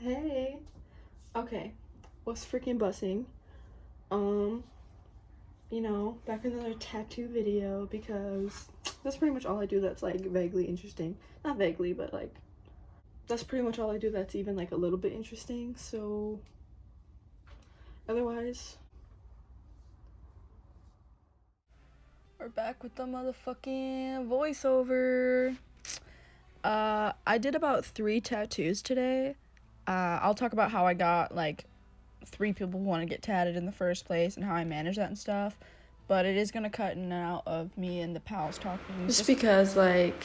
Hey. Okay. What's freaking bussing? Um, back with another tattoo video because that's pretty much all I do that's like vaguely interesting. Not vaguely, but like that's pretty much all I do that's even like a little bit interesting. So otherwise, we're back with the motherfucking voiceover. I did about 3 tattoos today. I'll talk about how I got like 3 people who want to get tatted in the first place and how I manage that and stuff. But it is gonna cut in and out of me and the pals talking. Just because, like,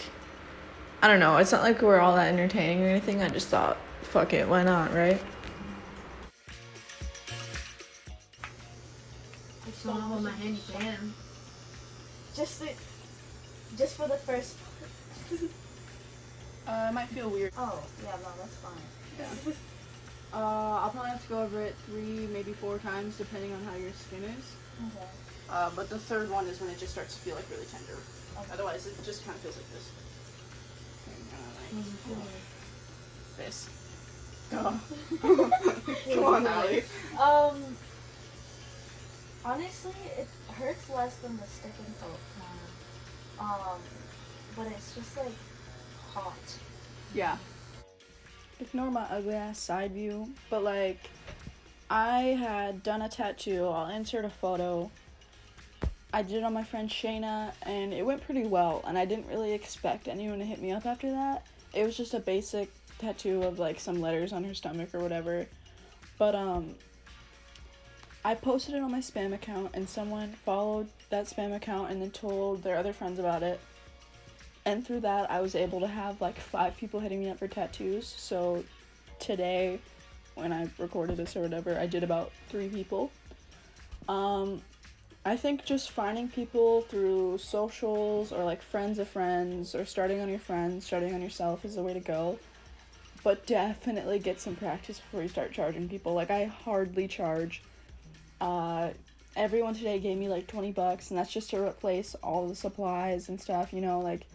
I don't know, it's not like we're all that entertaining or anything. I just thought, fuck it, why not, right? If you want to hold my hand, you can. Just for the first. It might feel weird. Oh, yeah, no, that's fine. Yeah. I'll probably have to go over it 3, maybe 4 times, depending on how your skin is. Okay. But the third one is when it just starts to feel like really tender. Okay. Otherwise, it just kind of feels like this. This. Come on, Allie. Honestly, it hurts less than the stick and poke one. But it's just like hot. Yeah. Ignore my ugly ass side view, but like, I had done a tattoo. I'll insert a photo. I did it on my friend Shayna, and it went pretty well, and I didn't really expect anyone to hit me up after that. It was just a basic tattoo of like some letters on her stomach or whatever. But I posted it on my spam account, and someone followed that spam account and then told their other friends about it. And through that, I was able to have like 5 people hitting me up for tattoos. So today, when I recorded this or whatever, I did about 3 people. I think just finding people through socials or like friends of friends or starting on your friends, starting on yourself is the way to go. But definitely get some practice before you start charging people. Like, I hardly charge. Everyone today gave me like $20, and that's just to replace all the supplies and stuff, like,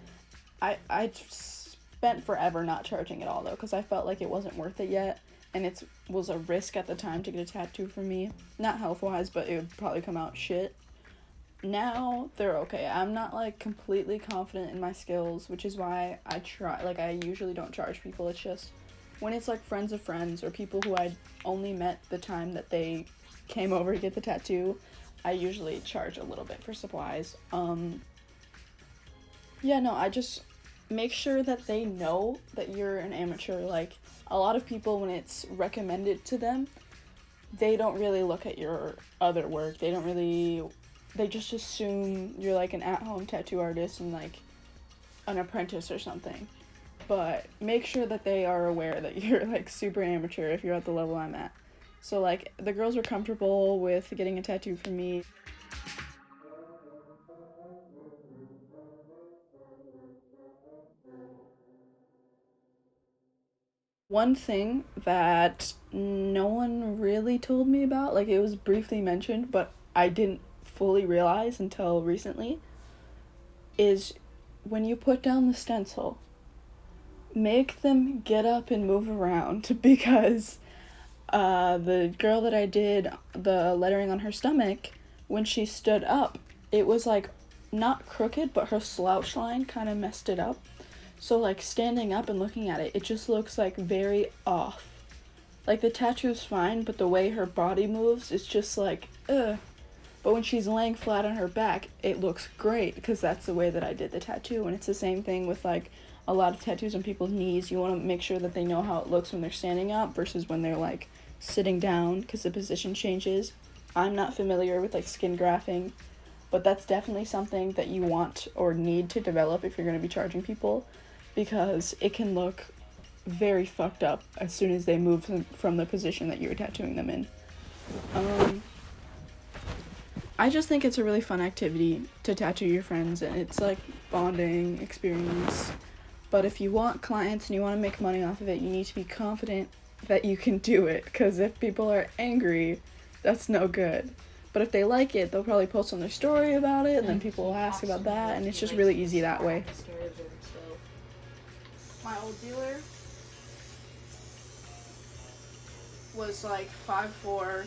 I spent forever not charging at all, though, because I felt like it wasn't worth it yet, and it was a risk at the time to get a tattoo for me. Not health-wise, but it would probably come out shit. Now, they're okay. I'm not, like, completely confident in my skills, which is why I usually don't charge people. It's just, when it's, like, friends of friends, or people who I only met the time that they came over to get the tattoo, I usually charge a little bit for supplies. I just make sure that they know that you're an amateur. Like, a lot of people, when it's recommended to them, they don't really look at your other work. They just assume you're like an at-home tattoo artist and like an apprentice or something. But make sure that they are aware that you're like super amateur if you're at the level I'm at. So like, the girls were comfortable with getting a tattoo from me. One thing that no one really told me about, like, it was briefly mentioned, but I didn't fully realize until recently, is when you put down the stencil, make them get up and move around because the girl that I did the lettering on her stomach, when she stood up, it was like not crooked, but her slouch line kind of messed it up. So like standing up and looking at it, it just looks like very off. Like, the tattoo's fine, but the way her body moves is just like, ugh. But when she's laying flat on her back, it looks great because that's the way that I did the tattoo. And it's the same thing with like a lot of tattoos on people's knees. You want to make sure that they know how it looks when they're standing up versus when they're like sitting down, because the position changes. I'm not familiar with like skin grafting, but that's definitely something that you want or need to develop if you're going to be charging people, because it can look very fucked up as soon as they move from the position that you were tattooing them in. I just think it's a really fun activity to tattoo your friends, and it's like bonding experience. But if you want clients and you want to make money off of it, you need to be confident that you can do it, because if people are angry, that's no good. But if they like it, they'll probably post on their story about it, and then people will ask about that, and it's just really easy that way. My old dealer, was like 5'4",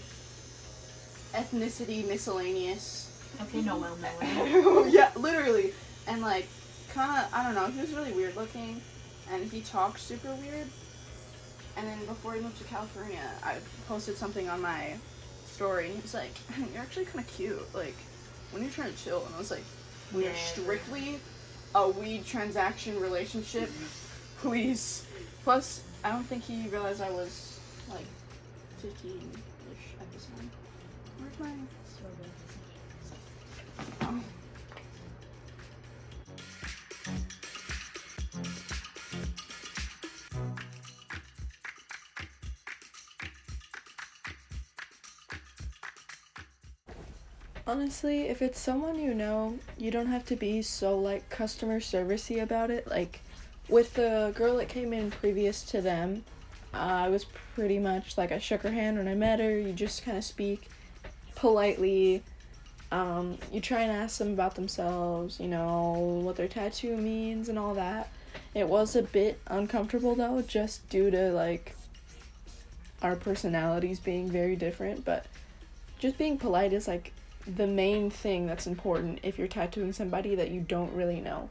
ethnicity miscellaneous. Okay, no, well, no. Yeah, literally. And like, kind of, I don't know, he was really weird looking, and he talked super weird. And then before he moved to California, I posted something on my story, and he was like, you're actually kind of cute, like, when you're trying to chill. And I was like, we're strictly a weed transaction relationship, please. Plus, I don't think he realized I was, like, 15-ish at this time. Where's my... Oh. Honestly, if it's someone you know, you don't have to be so, like, customer servicey about it. Like, with the girl that came in previous to them, I was pretty much, like, I shook her hand when I met her. You just kind of speak politely. You try and ask them about themselves, you know, what their tattoo means and all that. It was a bit uncomfortable, though, just due to, like, our personalities being very different. But just being polite is, like, the main thing that's important if you're tattooing somebody that you don't really know,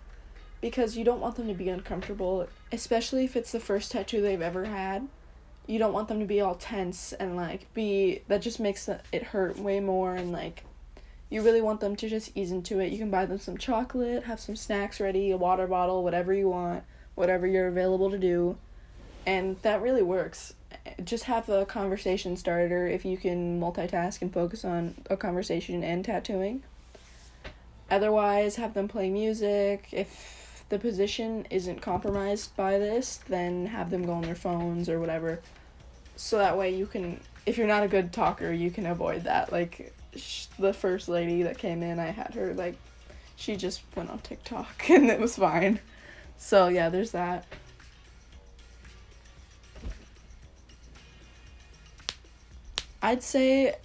because you don't want them to be uncomfortable, especially if it's the first tattoo they've ever had. You don't want them to be all tense and like that just makes it hurt way more, and like you really want them to just ease into it. You can buy them some chocolate, have some snacks ready, a water bottle, whatever you want, whatever you're available to do, and that really works. Just have a conversation starter if you can multitask and focus on a conversation and tattooing. Otherwise, have them play music. If the position isn't compromised by this, then have them go on their phones or whatever. So that way you can, if you're not a good talker, you can avoid that. Like, the first lady that came in, I had her, like, she just went on TikTok and it was fine. So yeah, there's that. I'd say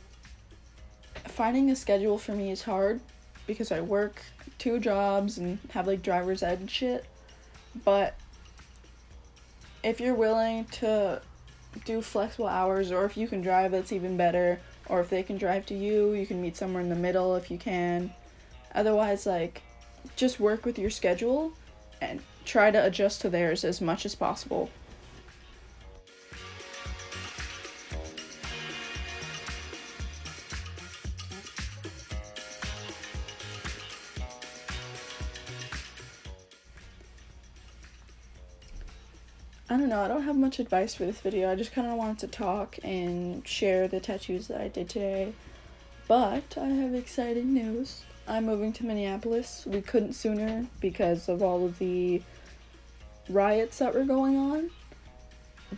finding a schedule for me is hard because I work 2 jobs and have like driver's ed and shit. But if you're willing to do flexible hours, or if you can drive, that's even better. Or if they can drive to you, you can meet somewhere in the middle if you can. Otherwise, like, just work with your schedule and try to adjust to theirs as much as possible. I don't know, I don't have much advice for this video. I just kind of wanted to talk and share the tattoos that I did today. But I have exciting news. I'm moving to Minneapolis. We couldn't sooner because of all of the riots that were going on.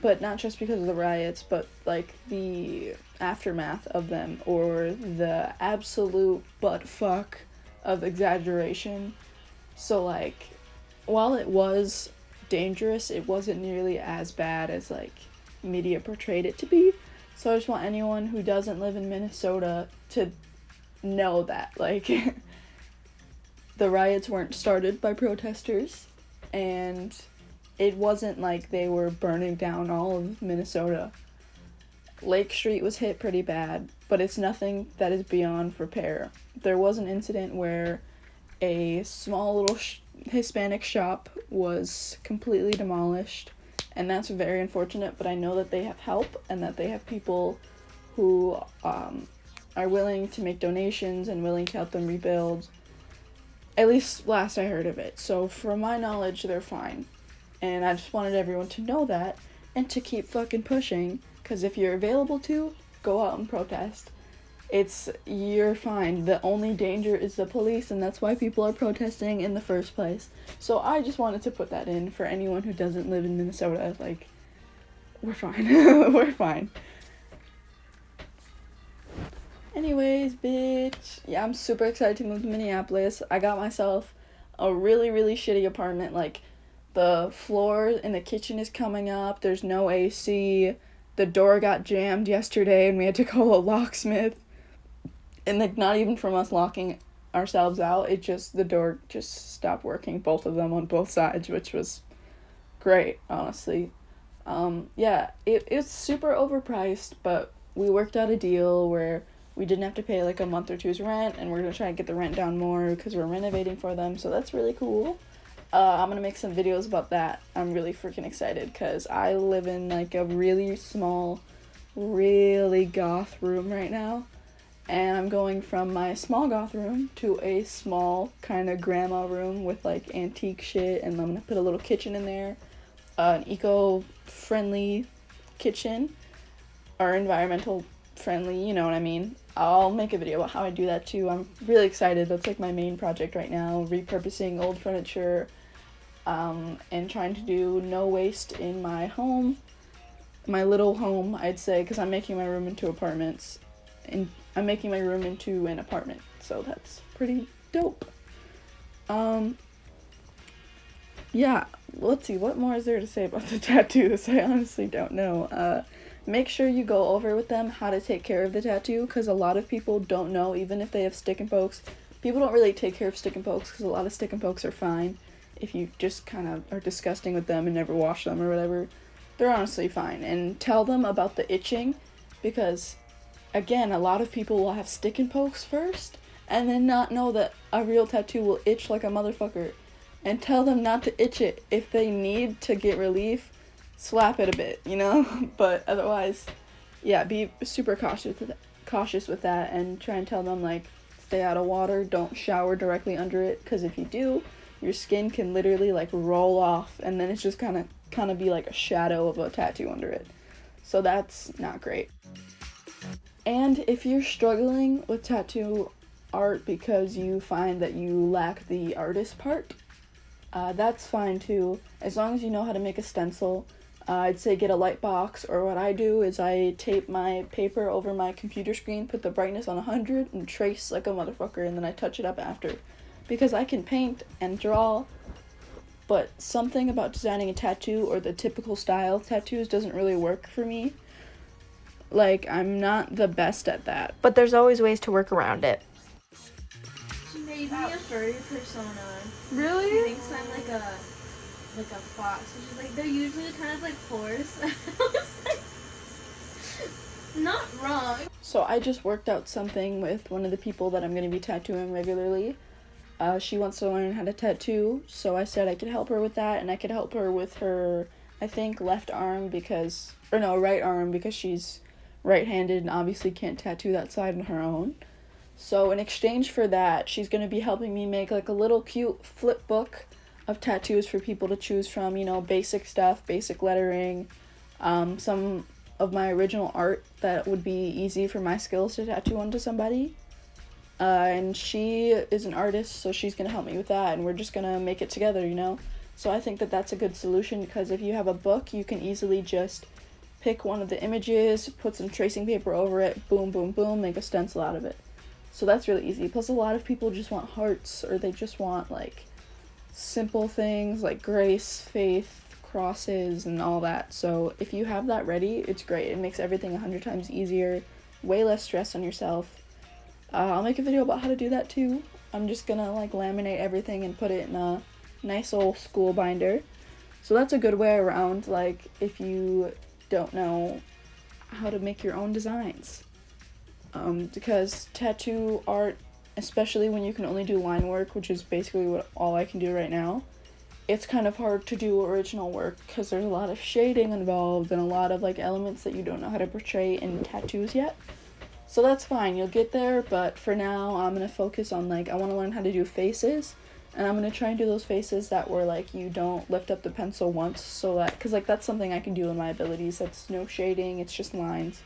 But not just because of the riots, but like the aftermath of them, or the absolute butt fuck of exaggeration. So like, while it was dangerous, it wasn't nearly as bad as like media portrayed it to be. So I just want anyone who doesn't live in Minnesota to know that like the riots weren't started by protesters, and it wasn't like they were burning down all of Minnesota. Lake Street was hit pretty bad, but it's nothing that is beyond repair. There was an incident where a small little Hispanic shop was completely demolished, and that's very unfortunate, but I know that they have help and that they have people who are willing to make donations and willing to help them rebuild. At least last I heard of it. So from my knowledge, they're fine. And I just wanted everyone to know that and to keep fucking pushing, because if you're available to, go out and protest. You're fine. The only danger is the police, and that's why people are protesting in the first place. So I just wanted to put that in for anyone who doesn't live in Minnesota. Like, we're fine. We're fine. Anyways, bitch. Yeah, I'm super excited to move to Minneapolis. I got myself a really, really shitty apartment. Like, the floor in the kitchen is coming up. There's no AC. The door got jammed yesterday, and we had to call a locksmith. And like, not even from us locking ourselves out, the door just stopped working, both of them on both sides, which was great, honestly. Yeah, it's super overpriced, but we worked out a deal where we didn't have to pay like a month or two's rent, and we're gonna try and get the rent down more because we're renovating for them, so that's really cool. I'm gonna make some videos about that. I'm really freaking excited because I live in like a really small, really goth room right now, and I'm going from my small goth room to a small kind of grandma room with like antique shit, and I'm gonna put a little kitchen in there, an eco-friendly kitchen, or environmental friendly, you know what I mean. I'll make a video about how I do that too. I'm really excited. That's like my main project right now, repurposing old furniture, and trying to do no waste in my home, my little home, I'd say, because I'm making my room into apartments, and I'm making my room into an apartment, so that's pretty dope. Yeah, let's see, what more is there to say about the tattoos? I honestly don't know. Make sure you go over with them how to take care of the tattoo, because a lot of people don't know, even if they have stick and pokes. People don't really take care of stick and pokes, because a lot of stick and pokes are fine. If you just kind of are disgusting with them and never wash them or whatever, they're honestly fine. And tell them about the itching, because, again, a lot of people will have stick and pokes first, and then not know that a real tattoo will itch like a motherfucker. And tell them not to itch it. If they need to get relief, slap it a bit, you know? But otherwise, yeah, be super cautious with that, and try and tell them, like, stay out of water, don't shower directly under it, because if you do, your skin can literally, like, roll off, and then it's just kind of be like a shadow of a tattoo under it. So that's not great. And if you're struggling with tattoo art because you find that you lack the artist part, that's fine too, as long as you know how to make a stencil. I'd say get a light box, or what I do is I tape my paper over my computer screen, put the brightness on 100, and trace like a motherfucker, and then I touch it up after. Because I can paint and draw, but something about designing a tattoo, or the typical style of tattoos, doesn't really work for me. Like, I'm not the best at that. But there's always ways to work around it. She made me a furry persona. Really? She thinks I'm like a fox. And she's like, they're usually kind of like horse. I was like, not wrong. So I just worked out something with one of the people that I'm going to be tattooing regularly. She wants to learn how to tattoo, so I said I could help her with that, and I could help her with her, I think, right arm, because she's right-handed and obviously can't tattoo that side on her own. So in exchange for that, she's going to be helping me make like a little cute flip book of tattoos for people to choose from, you know, basic stuff, basic lettering, some of my original art that would be easy for my skills to tattoo onto somebody. And she is an artist, so she's going to help me with that, and we're just going to make it together, you know? So I think that that's a good solution, because if you have a book, you can easily just pick one of the images, put some tracing paper over it, boom, boom, boom, make a stencil out of it. So that's really easy. Plus, a lot of people just want hearts, or they just want, like, simple things like grace, faith, crosses, and all that. So if you have that ready, it's great. It makes everything 100 times easier, way less stress on yourself. I'll make a video about how to do that too. I'm just gonna like laminate everything and put it in a nice old school binder. So that's a good way around, like, if you don't know how to make your own designs. Because tattoo art, especially when you can only do line work, which is basically all I can do right now, it's kind of hard to do original work because there's a lot of shading involved and a lot of like elements that you don't know how to portray in tattoos yet. So that's fine, you'll get there, but for now I'm going to focus on, like, I want to learn how to do faces, and I'm going to try and do those faces that were, like, you don't lift up the pencil once, so that, because, like, that's something I can do in my abilities. That's no shading, it's just lines.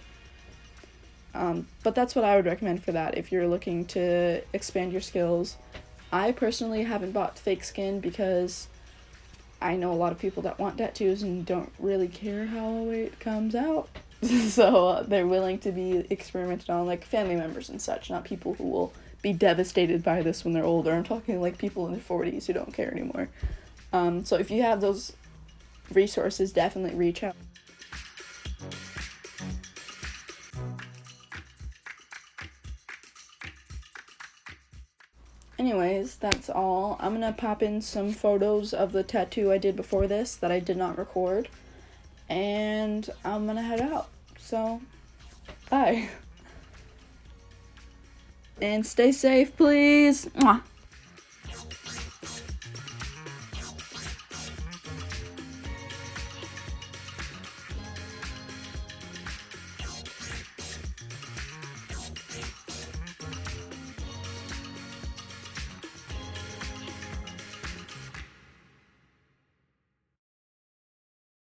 But that's what I would recommend for that if you're looking to expand your skills. I personally haven't bought fake skin because I know a lot of people that want tattoos and don't really care how it comes out. So they're willing to be experimented on, like family members and such, not people who will be devastated by this when they're older. I'm talking like people in their 40s who don't care anymore. So if you have those resources, definitely reach out. Anyways, that's all. I'm gonna pop in some photos of the tattoo I did before this that I did not record. and I'm gonna head out. So, bye. And stay safe, please. Mwah.